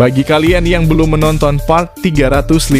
Bagi kalian yang belum menonton part 315,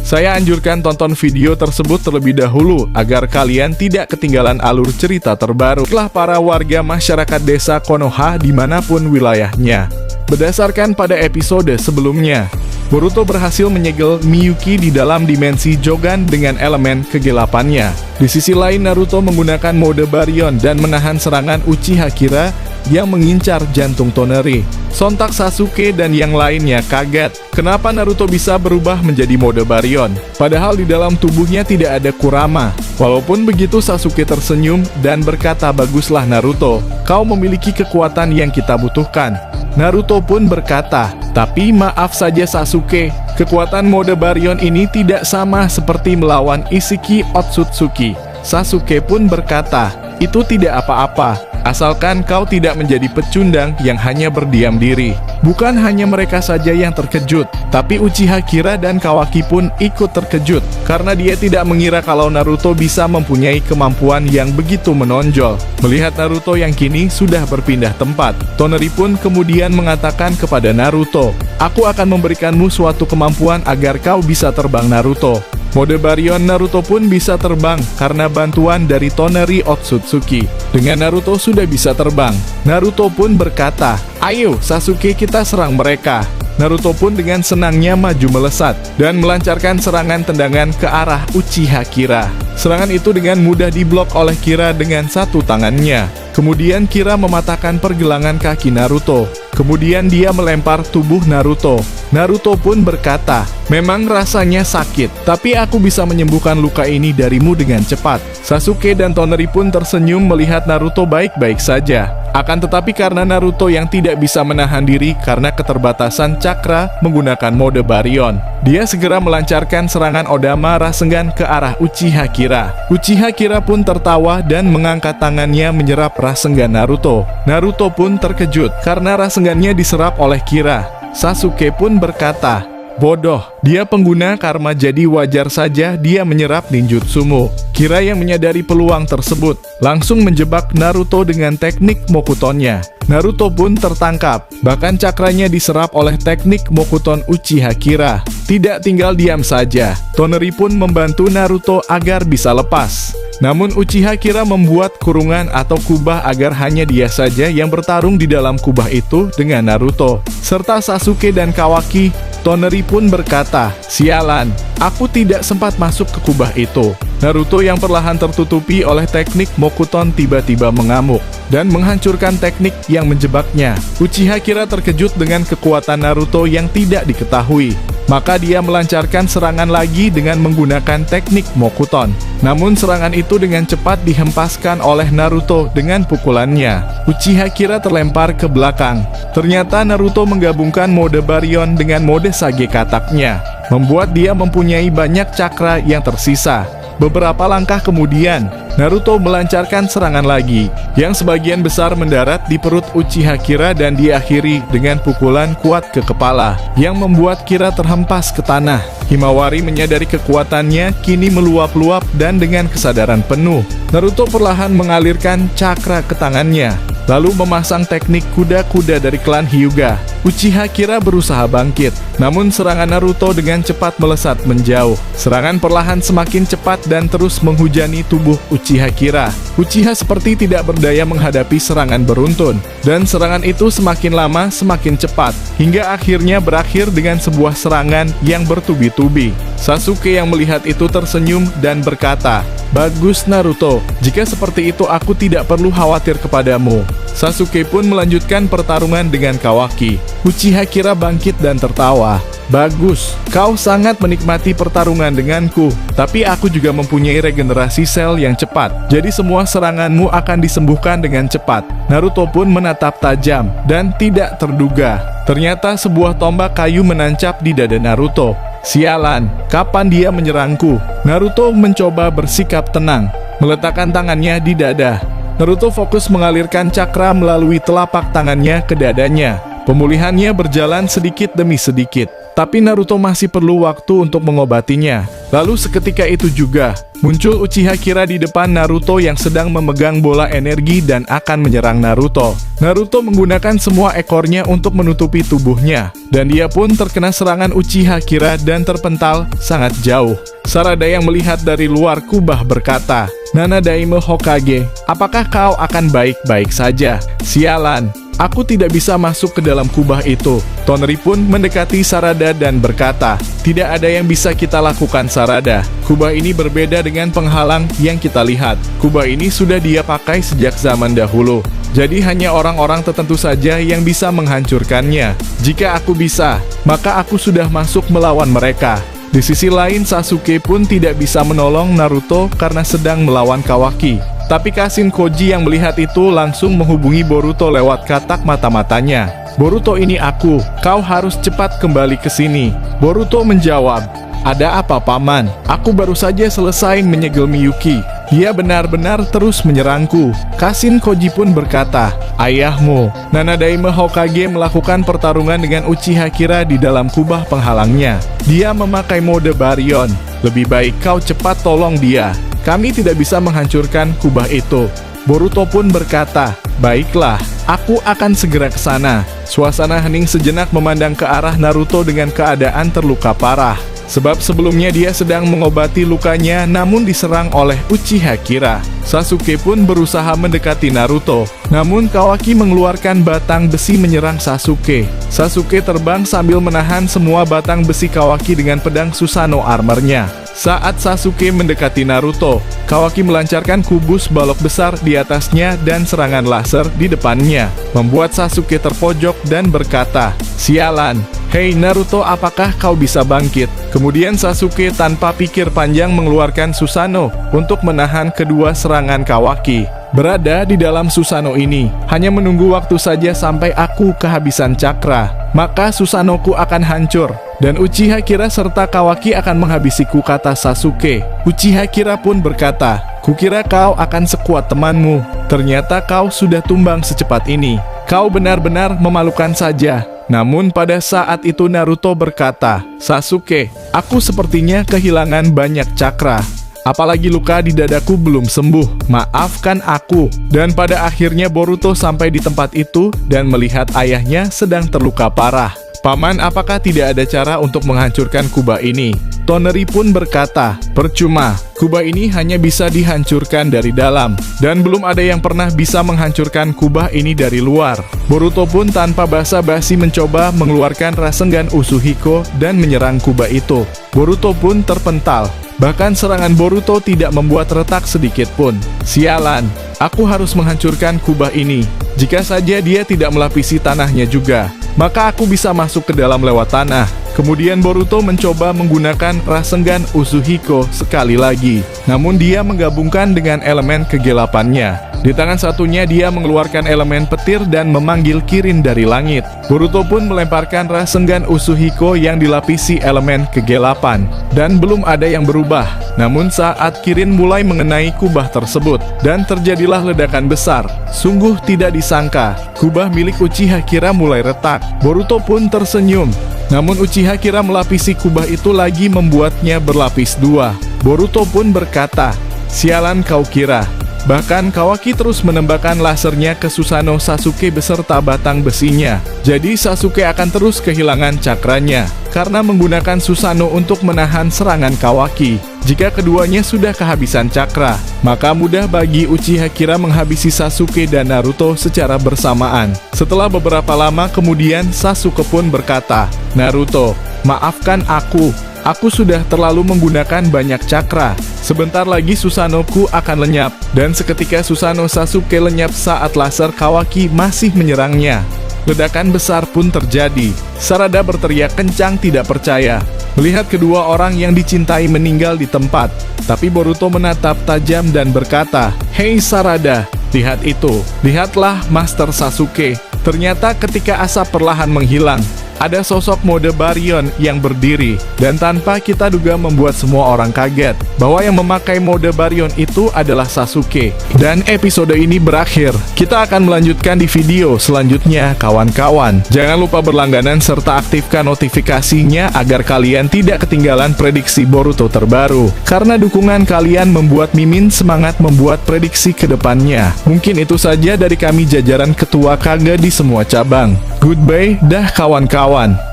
saya anjurkan tonton video tersebut terlebih dahulu agar kalian tidak ketinggalan alur cerita terbaru setelah para warga masyarakat desa Konoha dimanapun wilayahnya. Berdasarkan pada episode sebelumnya, Boruto berhasil menyegel Miyuki di dalam dimensi Jogan dengan elemen kegelapannya. Di sisi lain, Naruto menggunakan mode Baryon dan menahan serangan Uchiha Kira yang mengincar jantung Toneri. Sontak Sasuke dan yang lainnya kaget. Kenapa Naruto bisa berubah menjadi mode Baryon? Padahal di dalam tubuhnya tidak ada Kurama. Walaupun begitu, Sasuke tersenyum dan berkata, "Baguslah Naruto, kau memiliki kekuatan yang kita butuhkan." Naruto pun berkata, "Tapi maaf saja Sasuke, kekuatan mode Baryon ini tidak sama seperti melawan Ishiki Otsutsuki." Sasuke pun berkata, "Itu tidak apa-apa, asalkan kau tidak menjadi pecundang yang hanya berdiam diri." Bukan hanya mereka saja yang terkejut, tapi Uchiha Kira dan Kawaki pun ikut terkejut, karena dia tidak mengira kalau Naruto bisa mempunyai kemampuan yang begitu menonjol. Melihat Naruto yang kini sudah berpindah tempat, Toneri pun kemudian mengatakan kepada Naruto, "Aku akan memberikanmu suatu kemampuan agar kau bisa terbang Naruto." Mode Baryon Naruto pun bisa terbang karena bantuan dari Toneri Otsutsuki. Dengan Naruto sudah bisa terbang, Naruto pun berkata, "Ayo Sasuke, kita serang mereka." Naruto pun dengan senangnya maju melesat dan melancarkan serangan tendangan ke arah Uchiha Kira. Serangan itu dengan mudah diblok oleh Kira dengan satu tangannya. Kemudian Kira mematahkan pergelangan kaki Naruto. Kemudian dia melempar tubuh Naruto. Naruto pun berkata, "Memang rasanya sakit, tapi aku bisa menyembuhkan luka ini darimu dengan cepat." Sasuke dan Toneri pun tersenyum melihat Naruto baik-baik saja. Akan tetapi karena Naruto yang tidak bisa menahan diri karena keterbatasan cakra menggunakan mode Baryon, dia segera melancarkan serangan Odama Rasengan ke arah Uchiha Kira. Uchiha Kira pun tertawa dan mengangkat tangannya menyerap Rasengan Naruto. Naruto pun terkejut karena Rasengannya diserap oleh Kira. Sasuke pun berkata, "Bodoh, dia pengguna karma, jadi wajar saja dia menyerap ninjutsumu." Kira yang menyadari peluang tersebut langsung menjebak Naruto dengan teknik Mokutonnya. Naruto pun tertangkap, bahkan cakranya diserap oleh teknik Mokuton Uchiha Kira. Tidak tinggal diam saja, Toneri pun membantu Naruto agar bisa lepas. Namun Uchiha Kira membuat kurungan atau kubah agar hanya dia saja yang bertarung di dalam kubah itu dengan Naruto. Serta Sasuke dan Kawaki, Toneri pun berkata, "Sialan, aku tidak sempat masuk ke kubah itu." Naruto yang perlahan tertutupi oleh teknik Mokuton tiba-tiba mengamuk dan menghancurkan teknik yang menjebaknya. Uchiha Kira terkejut dengan kekuatan Naruto yang tidak diketahui. Maka dia melancarkan serangan lagi dengan menggunakan teknik Mokuton. Namun serangan itu dengan cepat dihempaskan oleh Naruto dengan pukulannya. Uchiha Kira terlempar ke belakang. Ternyata Naruto menggabungkan mode Baryon dengan mode Sage kataknya, membuat dia mempunyai banyak cakra yang tersisa. Beberapa langkah kemudian, Naruto melancarkan serangan lagi, yang sebagian besar mendarat di perut Uchiha Kira dan diakhiri dengan pukulan kuat ke kepala, yang membuat Kira terhempas ke tanah. Himawari menyadari kekuatannya kini meluap-luap dan dengan kesadaran penuh, Naruto perlahan mengalirkan cakra ke tangannya, lalu memasang teknik kuda-kuda dari klan Hyuga. Uchiha Kira berusaha bangkit, namun serangan Naruto dengan cepat melesat menjauh. Serangan perlahan semakin cepat dan terus menghujani tubuh Uchiha Kira. Uchiha seperti tidak berdaya menghadapi serangan beruntun, dan serangan itu semakin lama semakin cepat, hingga akhirnya berakhir dengan sebuah serangan yang bertubi-tubi. Sasuke yang melihat itu tersenyum dan berkata, "Bagus Naruto, jika seperti itu aku tidak perlu khawatir kepadamu." Sasuke pun melanjutkan pertarungan dengan Kawaki. Uchiha Kira bangkit dan tertawa. "Bagus, kau sangat menikmati pertarungan denganku, tapi aku juga mempunyai regenerasi sel yang cepat, jadi semua seranganmu akan disembuhkan dengan cepat." Naruto pun menatap tajam, dan tidak terduga, ternyata sebuah tombak kayu menancap di dada Naruto. "Sialan, kapan dia menyerangku?" Naruto mencoba bersikap tenang, meletakkan tangannya di dada. Naruto fokus mengalirkan cakra melalui telapak tangannya ke dadanya. Pemulihannya berjalan sedikit demi sedikit, tapi Naruto masih perlu waktu untuk mengobatinya. Lalu seketika itu juga, Muncul Uchiha Kira di depan Naruto yang sedang memegang bola energi dan akan menyerang Naruto. Naruto menggunakan semua ekornya untuk menutupi tubuhnya, dan dia pun terkena serangan Uchiha Kira dan terpental sangat jauh. Sarada yang melihat dari luar kubah berkata, "Nana Daime Hokage, apakah kau akan baik-baik saja?" "Sialan, aku tidak bisa masuk ke dalam kubah itu." Tonri pun mendekati Sarada dan berkata, "Tidak ada yang bisa kita lakukan, Sarada. Kubah ini berbeda dengan penghalang yang kita lihat. Kubah ini sudah dia pakai sejak zaman dahulu. Jadi hanya orang-orang tertentu saja yang bisa menghancurkannya. Jika aku bisa, maka aku sudah masuk melawan mereka." Di sisi lain, Sasuke pun tidak bisa menolong Naruto karena sedang melawan Kawaki. Tapi Kashin Koji yang melihat itu langsung menghubungi Boruto lewat katak mata-matanya. "Boruto, ini aku. Kau harus cepat kembali ke sini." Boruto menjawab, "Ada apa, Paman? Aku baru saja selesai menyegel Miyuki. Dia benar-benar terus menyerangku." Kashin Koji pun berkata, "Ayahmu, Nana Daime Hokage, melakukan pertarungan dengan Uchiha Kira di dalam kubah penghalangnya. Dia memakai mode Baryon. Lebih baik kau cepat tolong dia. Kami tidak bisa menghancurkan kubah itu." Boruto pun berkata, "Baiklah, aku akan segera ke sana." Suasana hening sejenak memandang ke arah Naruto dengan keadaan terluka parah. Sebab sebelumnya dia sedang mengobati lukanya namun diserang oleh Uchiha Kira. Sasuke pun berusaha mendekati Naruto, namun Kawaki mengeluarkan batang besi menyerang Sasuke. Sasuke terbang sambil menahan semua batang besi Kawaki dengan pedang Susanoo armornya. Saat Sasuke mendekati Naruto, Kawaki melancarkan kubus balok besar di atasnya dan serangan laser di depannya, membuat Sasuke terpojok dan berkata, "Sialan, hei Naruto, apakah kau bisa bangkit?" Kemudian Sasuke tanpa pikir panjang mengeluarkan Susanoo untuk menahan kedua serangan Kawaki. Berada di dalam Susanoo ini, hanya menunggu waktu saja sampai aku kehabisan cakra, maka Susanoo-ku akan hancur, dan Uchiha Kira serta Kawaki akan menghabisiku, kata Sasuke. Uchiha Kira pun berkata, "Kukira kau akan sekuat temanmu, ternyata kau sudah tumbang secepat ini. Kau benar-benar memalukan saja." Namun pada saat itu Naruto berkata, "Sasuke, aku sepertinya kehilangan banyak cakra. Apalagi luka di dadaku belum sembuh. Maafkan aku." Dan pada akhirnya Boruto sampai di tempat itu dan melihat ayahnya sedang terluka parah. "Paman, apakah tidak ada cara untuk menghancurkan kubah ini?" Toneri pun berkata, "Percuma, kubah ini hanya bisa dihancurkan dari dalam, dan belum ada yang pernah bisa menghancurkan kubah ini dari luar." Boruto pun tanpa basa-basi mencoba mengeluarkan Rasengan Usuhiko dan menyerang kubah itu. Boruto pun terpental. Bahkan serangan Boruto tidak membuat retak sedikit pun. "Sialan, aku harus menghancurkan kubah ini. Jika saja dia tidak melapisi tanahnya juga, maka aku bisa masuk ke dalam lewat tanah." Kemudian Boruto mencoba menggunakan Rasengan Usuhiko sekali lagi. Namun dia menggabungkan dengan elemen kegelapannya. Di tangan satunya dia mengeluarkan elemen petir dan memanggil Kirin dari langit. Boruto pun melemparkan Rasengan Usuhiko yang dilapisi elemen kegelapan. Dan belum ada yang berubah. Namun saat Kirin mulai mengenai kubah tersebut, dan terjadilah ledakan besar. Sungguh tidak disangka, kubah milik Uchiha Kira mulai retak. Boruto pun tersenyum. Namun Uchiha Kira melapisi kubah itu lagi membuatnya berlapis dua. Boruto pun berkata, "Sialan kau Kira." Bahkan Kawaki terus menembakkan lasernya ke Susanoo Sasuke beserta batang besinya. Jadi Sasuke akan terus kehilangan cakranya karena menggunakan Susanoo untuk menahan serangan Kawaki. Jika keduanya sudah kehabisan cakra, maka mudah bagi Uchiha Kira menghabisi Sasuke dan Naruto secara bersamaan. Setelah beberapa lama kemudian, Sasuke pun berkata, "Naruto, maafkan aku. Aku sudah terlalu menggunakan banyak cakra. Sebentar lagi Susanoo-ku akan lenyap." Dan seketika Susanoo Sasuke lenyap saat laser Kawaki masih menyerangnya. Ledakan besar pun terjadi. Sarada berteriak kencang tidak percaya melihat kedua orang yang dicintai meninggal di tempat. Tapi Boruto menatap tajam dan berkata, "Hei Sarada, lihat itu. Lihatlah Master Sasuke." Ternyata ketika asap perlahan menghilang, ada sosok mode Baryon yang berdiri, dan tanpa kita duga membuat semua orang kaget bahwa yang memakai mode Baryon itu adalah Sasuke. Dan episode ini berakhir. Kita akan melanjutkan di video selanjutnya, kawan-kawan. Jangan lupa berlangganan serta aktifkan notifikasinya agar kalian tidak ketinggalan prediksi Boruto terbaru. Karena dukungan kalian membuat Mimin semangat membuat prediksi ke depannya. Mungkin itu saja dari kami jajaran ketua Kage di semua cabang. Goodbye, dah kawan-kawan.